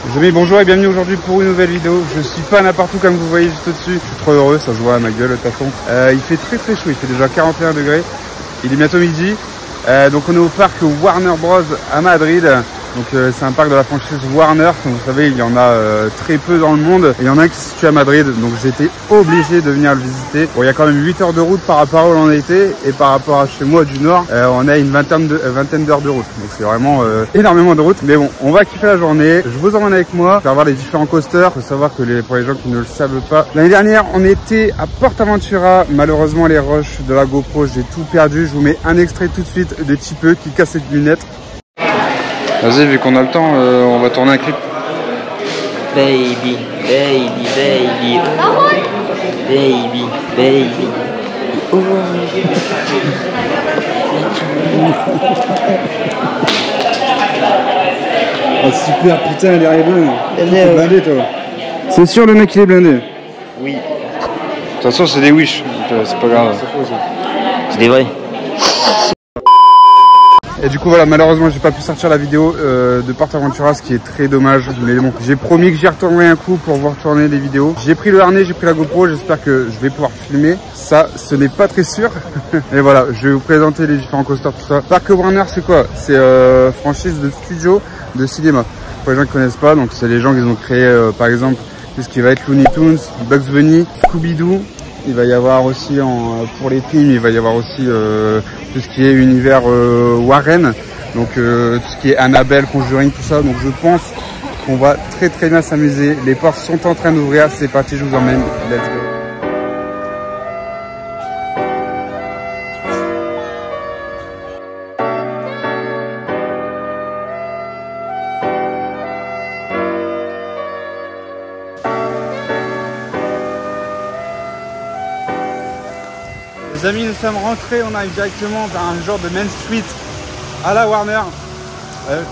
Les amis, bonjour et bienvenue aujourd'hui pour une nouvelle vidéo. Je suis pas n'importe où comme vous voyez juste au-dessus. Je suis trop heureux, ça se voit à ma gueule de toute façon. Il fait très chaud, il fait déjà 41 degrés. Il est bientôt midi. Donc on est au parc Warner Bros à Madrid. Donc c'est un parc de la franchise Warner. Comme vous savez, il y en a très peu dans le monde. Et il y en a un qui se situe à Madrid. Donc j'ai été obligé de venir le visiter. Bon, il y a quand même 8 heures de route par rapport à où on a été. Et par rapport à chez moi du nord, on a une vingtaine d'heures de route. Donc c'est vraiment énormément de route. Mais bon, on va kiffer la journée. Je vous emmène avec moi. Faire voir les différents coasters. Il faut savoir que pour les gens qui ne le savent pas, l'année dernière, on était à Portaventura. Malheureusement, les rushs de la GoPro, j'ai tout perdu. Je vous mets un extrait tout de suite de Tipeux qui casse ses lunettes. Vas-y, vu qu'on a le temps, on va tourner un clip. Baby, baby, baby, baby, baby. Oh. Oh super, putain, elle est bonne. T'es blindé, toi. C'est sûr, le mec, il est blindé. Oui. De toute façon, c'est des wish, c'est pas grave. C'est des vrais. Et du coup voilà, malheureusement j'ai pas pu sortir la vidéo de Portaventura, ce qui est très dommage. Mais bon, j'ai promis que j'y retournerai un coup pour vous retourner les vidéos. J'ai pris le harnais, j'ai pris la GoPro, j'espère que je vais pouvoir filmer. Ça, ce n'est pas très sûr. Et voilà, je vais vous présenter les différents coasters, tout ça. Parc Warner, c'est quoi? C'est franchise de studio de cinéma. Pour les gens qui connaissent pas, donc c'est les gens qui ont créé par exemple tout ce qui va être Looney Tunes, Bugs Bunny, Scooby-Doo. Il va y avoir aussi, pour les films, il va y avoir aussi tout ce qui est univers Warren, donc tout ce qui est Annabelle, Conjuring, tout ça. Donc je pense qu'on va très bien s'amuser. Les portes sont en train d'ouvrir, c'est parti, je vous emmène. Let's go. Les amis, nous sommes rentrés, on arrive directement vers un genre de Main Street à la Warner.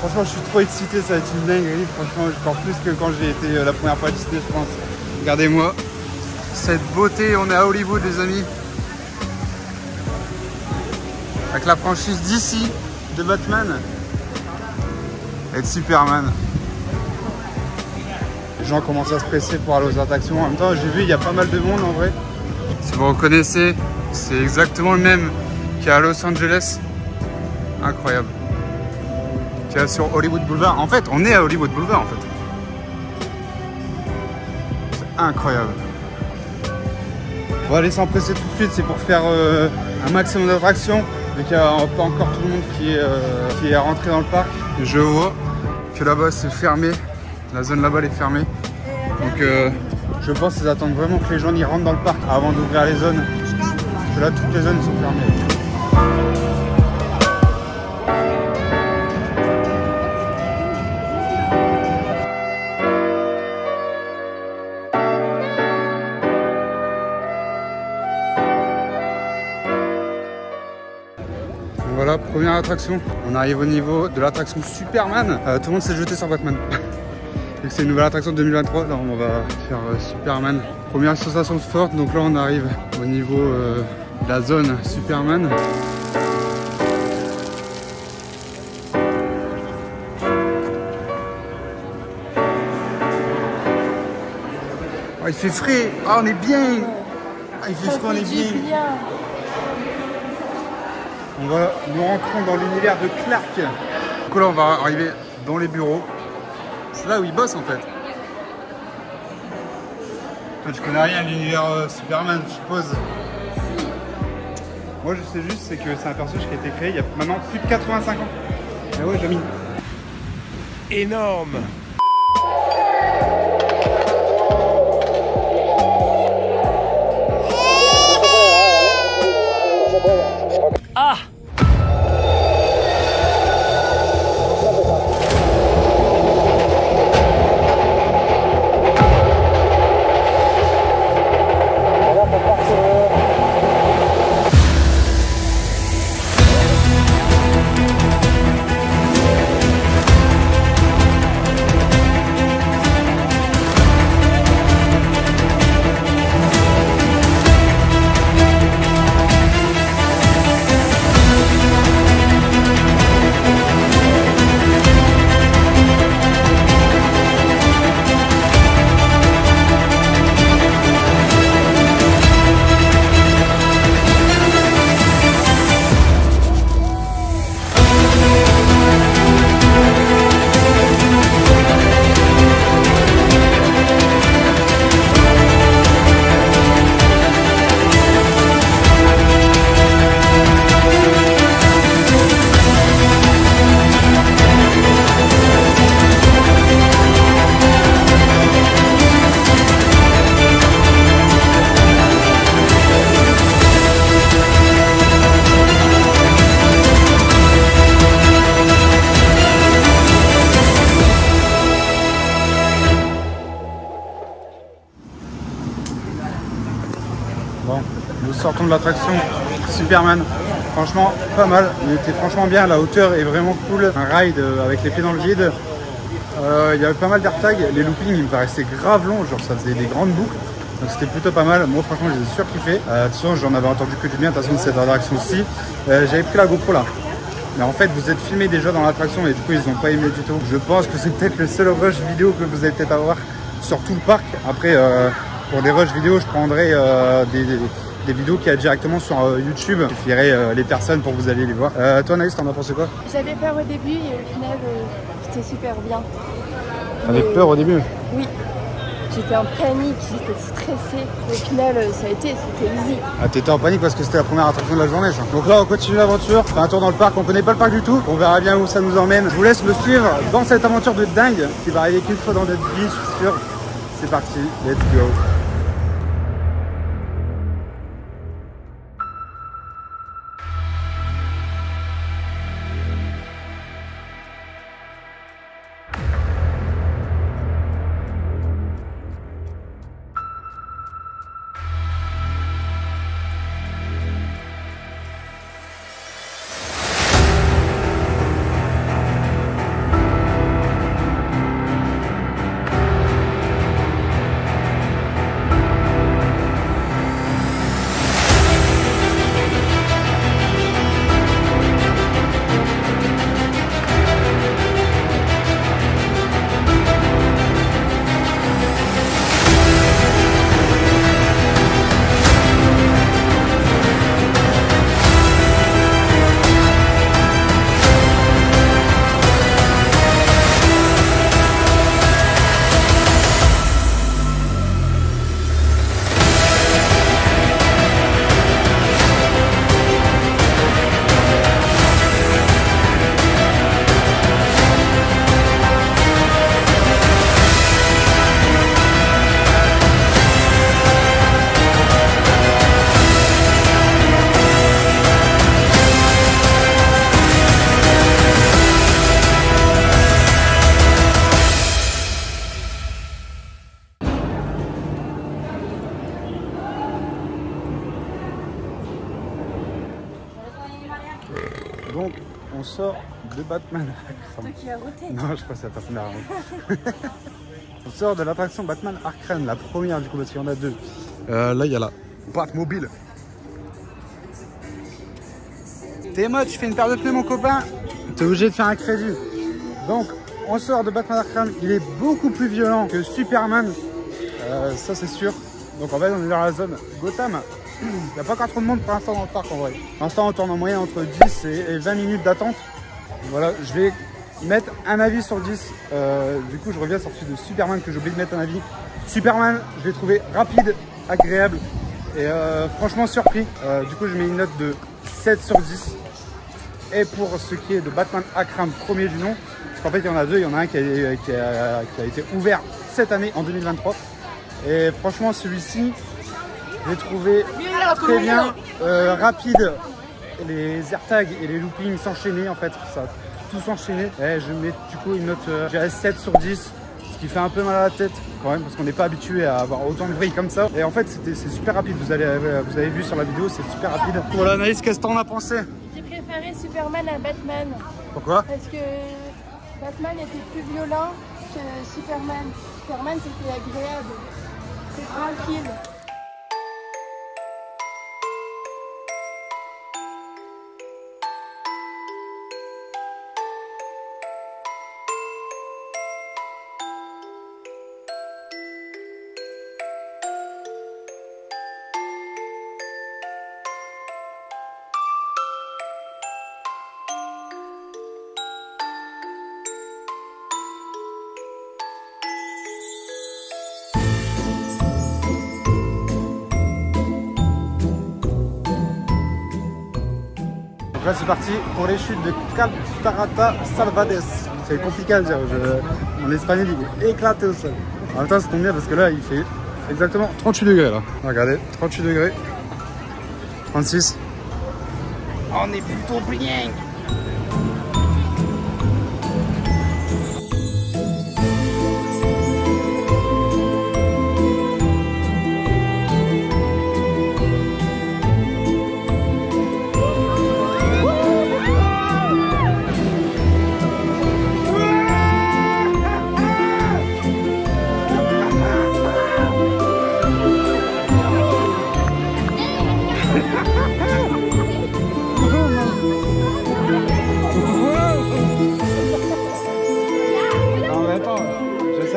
Franchement, je suis trop excité, ça va être une dinguerie. Franchement, encore plus que quand j'ai été la première fois à Disney, je pense. Regardez-moi cette beauté, on est à Hollywood, les amis. Avec la franchise DC de Batman et de Superman. Les gens commencent à se presser pour aller aux attractions. En même temps, j'ai vu, il y a pas mal de monde en vrai. Si vous reconnaissez, c'est exactement le même qu'il y a à Los Angeles. Incroyable. Qu'il y a sur Hollywood Boulevard. En fait, on est à Hollywood Boulevard en fait. C'est incroyable. On va aller s'empresser tout de suite, c'est pour faire un maximum d'attractions. Vu qu'il n'y a pas encore tout le monde qui est rentré dans le parc. Je vois que là-bas c'est fermé. La zone là-bas elle est fermée. Donc je pense qu'ils attendent vraiment que les gens y rentrent dans le parc avant d'ouvrir les zones. Parce que là, toutes les zones sont fermées. Voilà, première attraction. On arrive au niveau de l'attraction Superman. Tout le monde s'est jeté sur Batman. C'est une nouvelle attraction de 2023, là on va faire Superman. Première sensation forte, donc là on arrive au niveau de la zone Superman. Oh, il fait frais, oh, on est bien. Ah, il fait frais, on est bien. Donc voilà, nous rentrons dans l'univers de Clark. Donc là on va arriver dans les bureaux. C'est là où il bosse en fait. Toi, tu connais rien de l'univers Superman, je suppose. Moi, je sais juste, c'est que c'est un personnage qui a été créé il y a maintenant plus de 85 ans. Mais ouais, Jamie. Énorme. Ah! sortons de l'attraction Superman. Franchement, pas mal. Il était franchement bien. La hauteur est vraiment cool. Un ride avec les pieds dans le vide. Il y avait pas mal d'airtags. Les loopings, ils me paraissaient grave longs. Genre, ça faisait des grandes boucles. Donc, c'était plutôt pas mal. Moi, franchement, j'ai surkiffé. De toute façon, j'en avais entendu que du bien. De toute façon, de cette attraction-ci. J'avais pris la GoPro là. Mais en fait, vous êtes filmé déjà dans l'attraction et du coup, ils n'ont pas aimé du tout. Je pense que c'est peut-être le seul rush vidéo que vous allez peut-être avoir sur tout le parc. Après, pour des rushs vidéo, je prendrai des vidéos qu'il y a directement sur YouTube. Je suffirait les personnes pour que vous alliez les voir. Toi, Anaïs, t'en as pensé quoi? J'avais peur au début et au final, c'était super bien. T'avais peur au début? Oui. J'étais en panique, j'étais stressée. Au final, ça a été, c'était easy. Ah, t'étais en panique parce que c'était la première attraction de la journée, ça. Donc là, on continue l'aventure. On fait un tour dans le parc. On connaît pas le parc du tout. On verra bien où ça nous emmène. Je vous laisse me suivre dans cette aventure de dingue qui va arriver qu'une fois dans notre vie, je suis sûr. C'est parti, let's go. Donc, on sort de Batman Arkham. Toi qui as roté. Non, je crois que c'est la personne derrière. On sort de l'attraction Batman Arkham, la première du coup, parce qu'il y en a deux. Là, il y a la Batmobile. T'es mode, tu fais une paire de pneus, mon copain. T'es obligé de faire un crédit. Donc, on sort de Batman Arkham. Il est beaucoup plus violent que Superman. Ça, c'est sûr. Donc, en fait, on est dans la zone Gotham. Il n'y a pas encore trop de monde pour l'instant dans le parc en vrai. Pour l'instant, on tourne en moyenne entre 10 et 20 minutes d'attente. Voilà, je vais mettre un avis sur 10. Du coup, je reviens sur celui de Superman que j'ai oublié de mettre un avis. Superman, je l'ai trouvé rapide, agréable et franchement surpris. Du coup, je mets une note de 7 sur 10. Et pour ce qui est de Batman Arkham, premier du nom, parce qu'en fait, il y en a deux. Il y en a un qui a été ouvert cette année, en 2023. Et franchement, celui-ci, je l'ai trouvé très bien, rapide. Les airtags et les loopings s'enchaînaient en fait, ça tout s'enchaînait. Et je mets du coup une note, je dirais 7 sur 10, ce qui fait un peu mal à la tête quand même, parce qu'on n'est pas habitué à avoir autant de bruit comme ça. Et en fait, c'est super rapide, vous avez vu sur la vidéo, c'est super rapide. Voilà Anaïs, qu'est-ce que t'en as pensé? J'ai préféré Superman à Batman. Pourquoi? Parce que Batman était plus violent que Superman. Superman, c'était agréable, c'est tranquille. Donc là c'est parti pour les chutes de Cataratas Salvajes. C'est compliqué à dire, en espagnol il est éclaté au sol. En même temps ça tombe bien parce que là il fait exactement 38 degrés là. Regardez, 38 degrés, 36. On est plutôt bien.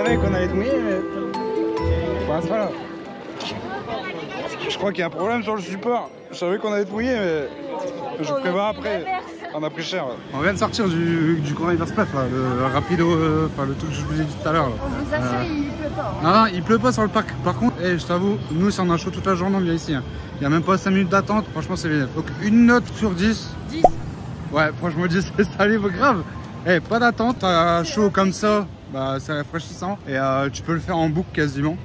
savais qu'on allait te mouiller, mais... Bon, c'est pas là. Je crois qu'il y a un problème sur le support. Je savais qu'on allait te mouiller, mais... Je prévois après. On a pris cher. On vient de sortir du Grand Reverse Plat, le rapido, enfin le truc que je vous ai dit tout à l'heure. On vous assure, il pleut pas. Non, non, il pleut pas sur le parc. Par contre, je t'avoue, nous, si on a chaud toute la journée, on vient ici. Il n'y a même pas 5 minutes d'attente. Franchement, c'est bien. Donc, une note sur 10. 10. Ouais, franchement, 10, ça livre grave. Pas d'attente, t'as chaud comme ça, bah, c'est rafraîchissant. Et tu peux le faire en boucle quasiment.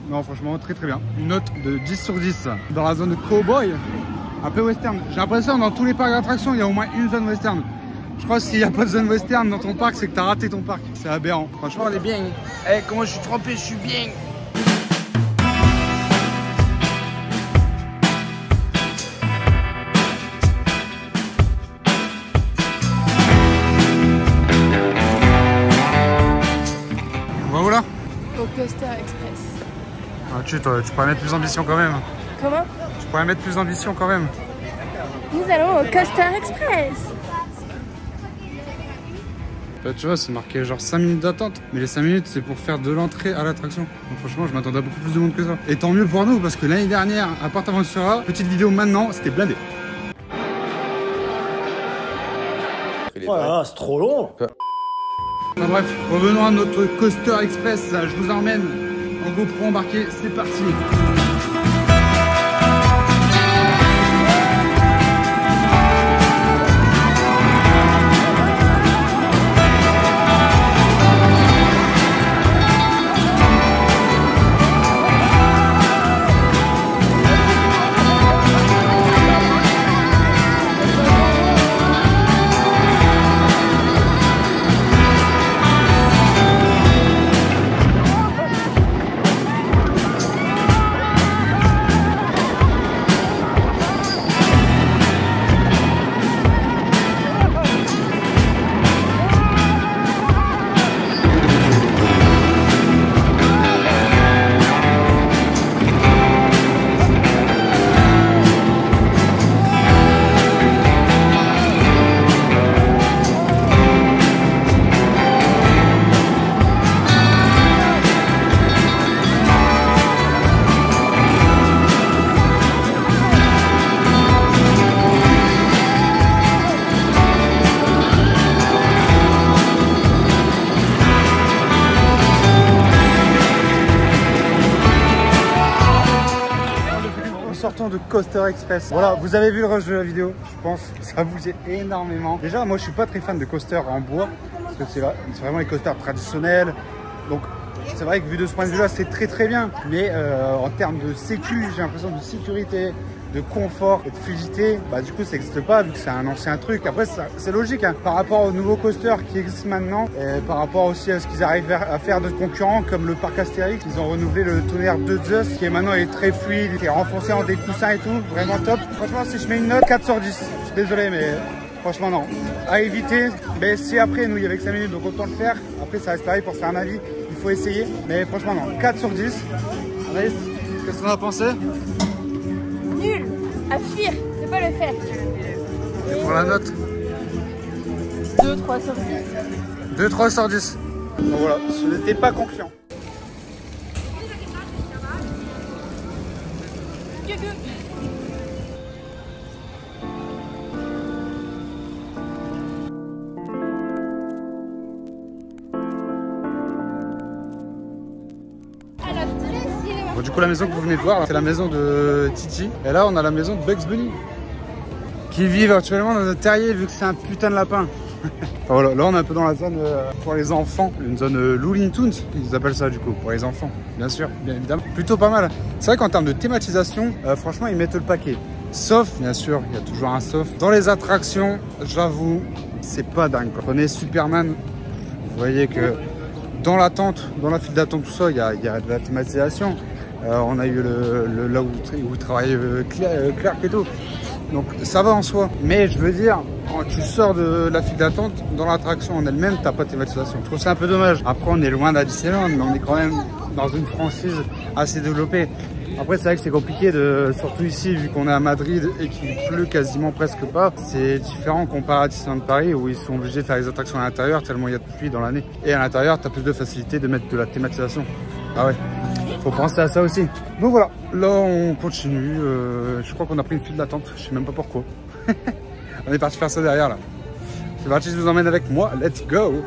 Non, franchement, très très bien. Une note de 10 sur 10. Dans la zone de cowboy, un peu western. J'ai l'impression dans tous les parcs d'attractions, il y a au moins une zone western. Je crois que s'il n'y a pas de zone western dans ton parc, c'est que t'as raté ton parc. C'est aberrant. Franchement, on est bien. Comment je suis trempé, je suis bien. Voilà. Au Coaster Express. Ah, tu pourrais mettre plus d'ambition quand même. Comment? Tu pourrais mettre plus d'ambition quand même. Nous allons au Coaster Express. Bah, tu vois, c'est marqué genre 5 minutes d'attente. Mais les 5 minutes, c'est pour faire de l'entrée à l'attraction. Franchement, je m'attendais à beaucoup plus de monde que ça. Et tant mieux pour nous, parce que l'année dernière, à Port Aventura, petite vidéo maintenant, c'était blindé. Oh là là, c'est trop long. Enfin bref, revenons à notre Coaster Express. Je vous emmène en GoPro embarqué. C'est parti. Sortons de Coaster Express. Voilà, vous avez vu le rush de la vidéo, je pense. Ça bougeait énormément. Déjà, moi, je suis pas très fan de coasters en bois, parce que c'est vraiment les coasters traditionnels. Donc, c'est vrai que vu de ce point de vue-là, c'est très très bien. Mais en termes de sécu, j'ai l'impression de sécurité, de confort et de fluidité, bah du coup ça n'existe pas vu que c'est un ancien truc. Après c'est logique hein, par rapport aux nouveaux coasters qui existent maintenant et par rapport aussi à ce qu'ils arrivent à faire de concurrents comme le parc Astérix. Ils ont renouvelé le tonnerre de Zeus qui est maintenant très fluide, qui est renforcé en des coussins et tout, vraiment top. Franchement si je mets une note 4 sur 10, je suis désolé mais franchement non. À éviter, mais si après nous il y avait que 5 minutes donc autant le faire. Après ça reste pareil pour se faire un avis, il faut essayer. Mais franchement non, 4 sur 10. Anaïs, qu'est-ce qu'on a pensé? Nul, à fuir, ne pas le faire. Et pour la note 2, 3 sur 10. 2, 3 sur 10. Bon voilà, je n'étais pas confiant. Bon, du coup la maison que vous venez de voir, c'est la maison de Titi. Et là on a la maison de Bugs Bunny. Qui vivent actuellement dans un terrier vu que c'est un putain de lapin. Enfin, voilà, là on est un peu dans la zone pour les enfants. Une zone Looney Tunes, ils appellent ça du coup, pour les enfants. Bien sûr, bien évidemment. Plutôt pas mal. C'est vrai qu'en termes de thématisation, franchement ils mettent le paquet. Sauf, bien sûr, il y a toujours un sauf. Dans les attractions, j'avoue, c'est pas dingue. Prenez Superman, vous voyez que dans l'attente, dans la file d'attente, tout ça, il y a de la thématisation. On a eu là où travaille Clark et tout. Donc ça va en soi. Mais je veux dire, quand tu sors de la file d'attente, dans l'attraction en elle-même, t'as pas de thématisation. Je trouve ça un peu dommage. Après, on est loin d'Adisneyland, mais on est quand même dans une franchise assez développée. Après c'est vrai que c'est compliqué, surtout ici vu qu'on est à Madrid et qu'il pleut quasiment presque pas. C'est différent comparé à Disneyland Paris où ils sont obligés de faire les attractions à l'intérieur tellement il y a de pluie dans l'année. Et à l'intérieur tu as plus de facilité de mettre de la thématisation. Ah ouais, faut penser à ça aussi. Donc voilà, là on continue. Je crois qu'on a pris une file d'attente, je sais même pas pourquoi. On est parti faire ça derrière là. C'est parti, je vous emmène avec moi, let's go.